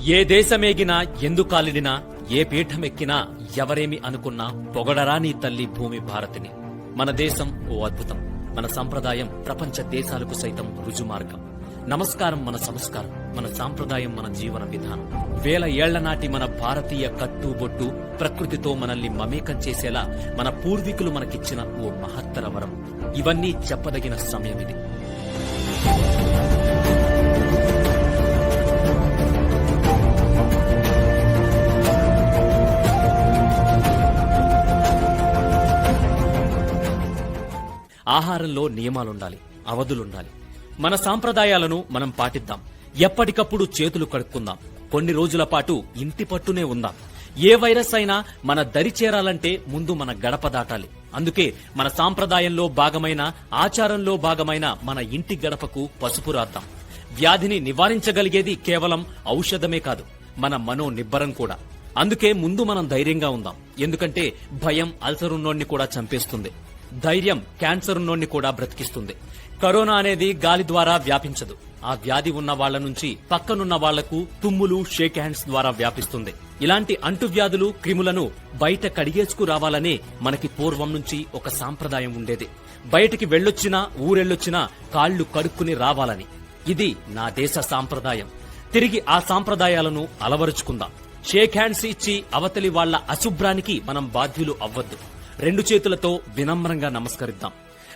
ఏ దేశమేగినా ఎందుకాలిడినా ఏ పీఠమెక్కినా ఎవరేమి అనుకున్నా పొగడరా నీ తల్లి భూమి భారతిని. మన దేశం ఓ అద్భుతం, మన సంప్రదాయం ప్రపంచ దేశాలకు సైతం రుజుమార్గం. నమస్కారం మన సంస్కారం, మన సాంప్రదాయం మన జీవన విధానం. వేల ఏళ్ల నాటి మన భారతీయ కట్టుబొట్టు ప్రకృతితో మనల్ని మమేకం చేసేలా మన పూర్వీకులు మనకిచ్చిన ఓ మహత్తర వరం. ఇవన్నీ చెప్పదగిన సమయమిది. ఆహారంలో నియమాలుండాలి, అవధులుండాలి. మన సాంప్రదాయాలను మనం పాటిద్దాం. ఎప్పటికప్పుడు చేతులు కడుక్కుందాం. కొన్ని రోజుల పాటు ఇంటి పట్టునే ఉందాం. ఏ వైరస్ అయినా మన దరి చేరాలంటే ముందు మన గడప దాటాలి. అందుకే మన సాంప్రదాయంలో భాగమైన, ఆచారంలో భాగమైన మన ఇంటి గడపకు పసుపు రాద్దాం. వ్యాధిని నివారించగలిగేది కేవలం ఔషధమే కాదు, మన మనో నిబ్బరం కూడా. అందుకే ముందు మనం ధైర్యంగా ఉందాం. ఎందుకంటే భయం అల్సరున్నోణ్ణి కూడా చంపేస్తుంది. ధైర్యం క్యాన్సర్ ఉన్నోణ్ణి కూడా బ్రతికిస్తుంది. కరోనా అనేది గాలి ద్వారా వ్యాపించదు. ఆ వ్యాధి ఉన్న వాళ్ల నుంచి పక్కనున్న వాళ్లకు తుమ్ములు, షేక్ హ్యాండ్స్ ద్వారా వ్యాపిస్తుంది. ఇలాంటి అంటువ్యాధులు, క్రిములను బయట కడిగేసుకు రావాలనే మనకి పూర్వం నుంచి ఒక సాంప్రదాయం ఉండేది. బయటికి వెళ్ళొచ్చినా, ఊరెళ్ళొచ్చినా కాళ్లు కడుక్కుని రావాలని. ఇది నా దేశ సాంప్రదాయం. తిరిగి ఆ సాంప్రదాయాలను అలవరుచుకుందాం. షేక్ హ్యాండ్స్ ఇచ్చి అవతలి వాళ్ల అశుభ్రానికి మనం బాధ్యులు అవ్వద్దు. రెండు చేతులతో వినమ్రంగా నమస్కరిద్దాం.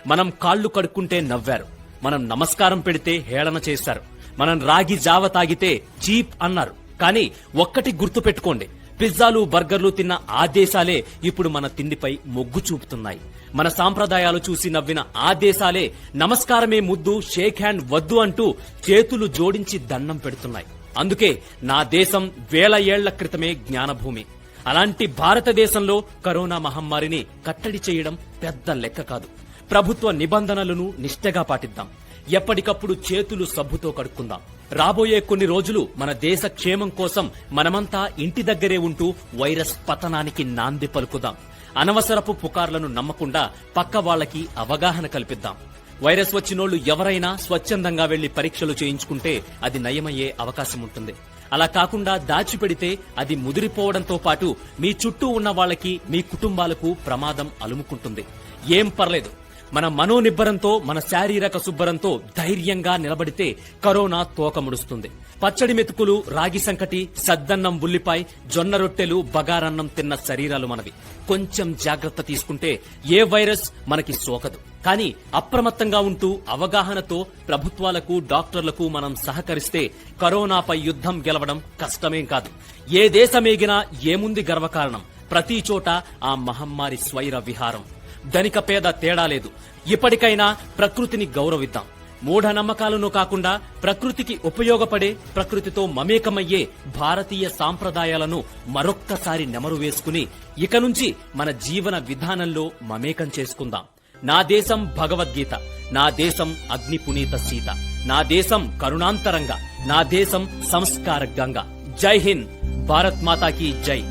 మనం కాళ్లు కడుక్కుంటే నవ్వారు, మనం నమస్కారం పెడితే హేళన చేశారు, మనం రాగి జావ తాగితే చీప్ అన్నారు. కానీ ఒక్కటి గుర్తు పెట్టుకోండి, పిజ్జాలు, బర్గర్లు తిన్న ఆ దేశాలే ఇప్పుడు మన తిండిపై మొగ్గు చూపుతున్నాయి. మన సాంప్రదాయాలు చూసి నవ్విన ఆ దేశాలే నమస్కారమే ముద్దు, షేక్ హ్యాండ్ వద్దు అంటూ చేతులు జోడించి దండం పెడుతున్నాయి. అందుకే నా దేశం వేల ఏళ్ల క్రితమే జ్ఞానభూమి. అలాంటి భారతదేశంలో కరోనా మహమ్మారిని కట్టడి చేయడం పెద్ద లెక్క కాదు. ప్రభుత్వ నిబంధనలను నిష్ఠగా పాటిద్దాం. ఎప్పటికప్పుడు చేతులు సబ్బుతో కడుక్కుందాం. రాబోయే కొన్ని రోజులు మన దేశ క్షేమం కోసం మనమంతా ఇంటి దగ్గరే ఉంటూ వైరస్ పతనానికి నాంది పలుకుదాం. అనవసరపు పుకార్లను నమ్మకుండా పక్క వాళ్లకి అవగాహన కల్పిద్దాం. వైరస్ వచ్చినోళ్లు ఎవరైనా స్వచ్ఛందంగా వెళ్లి పరీక్షలు చేయించుకుంటే అది నయమయ్యే అవకాశం ఉంటుంది. అలా కాకుండా దాచిపెడితే అది ముదిరిపోవడంతో పాటు మీ చుట్టూ ఉన్న వాళ్లకి, మీ కుటుంబాలకు ప్రమాదం అలుముకుంటుంది. ఏం పర్లేదు, మన మనోనిబ్బరంతో, మన శారీరక శుభ్రంతో ధైర్యంగా నిలబడితే కరోనా తోకముడుస్తుంది. పచ్చడి మెతుకులు, రాగి సంకటి, సద్దన్నం, ఉల్లిపాయ, జొన్న రొట్టెలు, బగారన్నం తిన్న శరీరాలు మనవి. కొంచెం జాగ్రత్త తీసుకుంటే ఏ వైరస్ మనకి సోకదు. కానీ అప్రమత్తంగా ఉంటూ అవగాహనతో ప్రభుత్వాలకు, డాక్టర్లకు మనం సహకరిస్తే కరోనాపై యుద్ధం గెలవడం కష్టమేం కాదు. ఏ దేశమేగినా ఏముంది గర్వకారణం. ప్రతి చోట ఆ మహమ్మారి స్వైర విహారం. ధనిక పేద తేడా లేదు. ఇప్పటికైనా ప్రకృతిని గౌరవిద్దాం. మూఢనమ్మకాలను కాకుండా ప్రకృతికి ఉపయోగపడే, ప్రకృతితో మమేకమయ్యే భారతీయ సాంప్రదాయాలను మరొక్కసారి నెమరు వేసుకుని ఇక నుంచి మన జీవన విధానంలో మమేకం చేసుకుందాం. నా దేశం భగవద్గీత, నా దేశం అగ్ని పునీత సీత, నా దేశం కరుణాంతరంగ, నా దేశం సంస్కార గంగ. జై హింద్, భారత్ మాతాకి జై.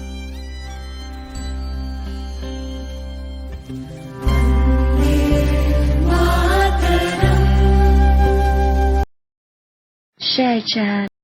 share chat